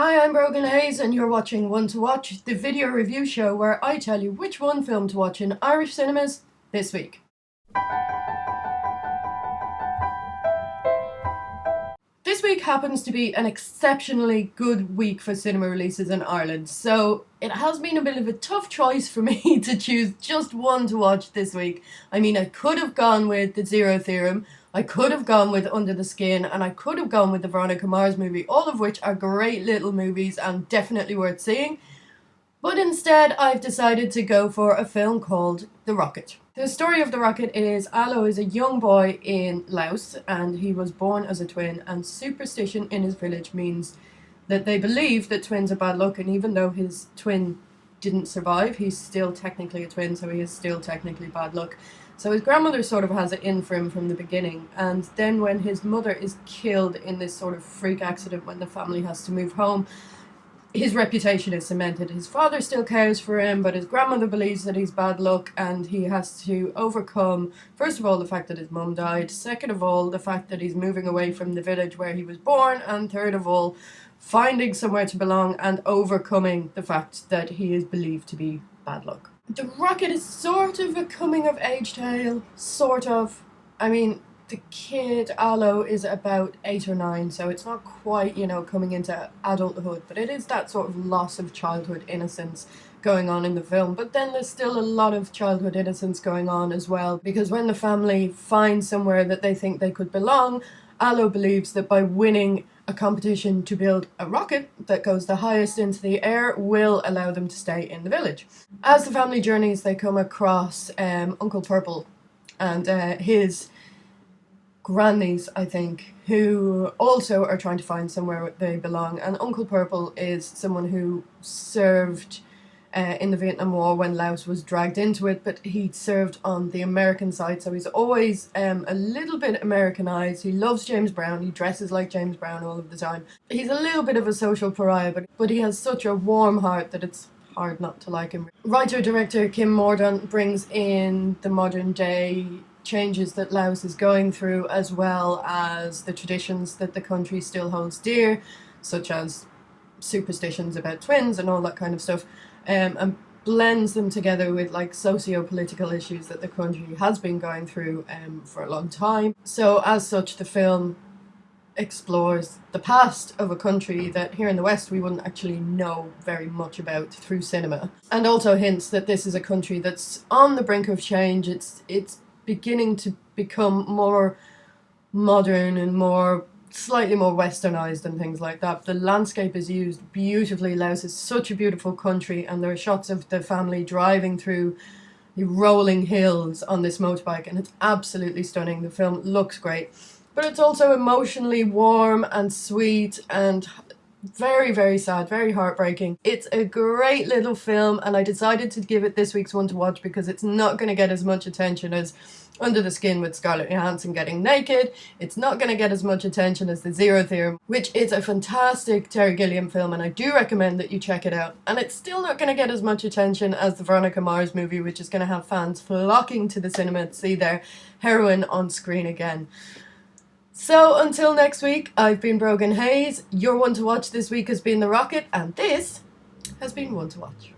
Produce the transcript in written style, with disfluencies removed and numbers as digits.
Hi, I'm Brogen and you're watching One to Watch, the video review show where I tell you which one film to watch in Irish cinemas this week. This week happens to be an exceptionally good week for cinema releases in Ireland, so it has been a bit of a tough choice for me to choose just one to watch this week. I mean, I could have gone with The Zero Theorem, I could have gone with Under the Skin, and I could have gone with the Veronica Mars movie, all of which are great little movies and definitely worth seeing. But instead, I've decided to go for a film called The Rocket. The story of The Rocket is Alo is a young boy in Laos and he was born as a twin, and superstition in his village means that they believe that twins are bad luck, and even though his twin didn't survive, he's still technically a twin, so he is still technically bad luck. So his grandmother sort of has it in for him from the beginning, and then when his mother is killed in this sort of freak accident when the family has to move home, his reputation is cemented. His father still cares for him, but his grandmother believes that he's bad luck, and he has to overcome, first of all, the fact that his mum died, second of all, the fact that he's moving away from the village where he was born, and third of all, finding somewhere to belong and overcoming the fact that he is believed to be bad luck. The Rocket is sort of a coming-of-age tale, sort of. I mean, the kid, Alo, is about 8 or 9, so it's not quite, coming into adulthood, but it is that sort of loss of childhood innocence going on in the film. But then there's still a lot of childhood innocence going on as well, because when the family finds somewhere that they think they could belong, Alo believes that by winning a competition to build a rocket that goes the highest into the air will allow them to stay in the village. As the family journeys, they come across Uncle Purple and his grannies, I think, who also are trying to find somewhere they belong. And Uncle Purple is someone who served in the Vietnam War when Laos was dragged into it, but he served on the American side, so he's always a little bit Americanized. He loves James Brown, he dresses like James Brown all of the time. He's a little bit of a social pariah, but he has such a warm heart that it's hard not to like him. Writer-director Kim Mordaunt brings in the modern day changes that Laos is going through, as well as the traditions that the country still holds dear, such as superstitions about twins and all that kind of stuff, and blends them together with like socio-political issues that the country has been going through for a long time. So as such, the film explores the past of a country that here in the West we wouldn't actually know very much about through cinema, and also hints that this is a country that's on the brink of change. It's beginning to become more modern and slightly more westernized and things like that. The landscape is used beautifully. Laos is such a beautiful country, and there are shots of the family driving through the rolling hills on this motorbike, and it's absolutely stunning. The film looks great, but it's also emotionally warm and sweet and very, very sad, very heartbreaking. It's a great little film, and I decided to give it this week's one to watch because it's not going to get as much attention as Under the Skin with Scarlett Johansson getting naked. It's not going to get as much attention as The Zero Theorem, which is a fantastic Terry Gilliam film, and I do recommend that you check it out. And it's still not going to get as much attention as the Veronica Mars movie, which is going to have fans flocking to the cinema to see their heroine on screen again. So until next week, I've been Brogen Hayes. Your one to watch this week has been The Rocket, and this has been One to Watch.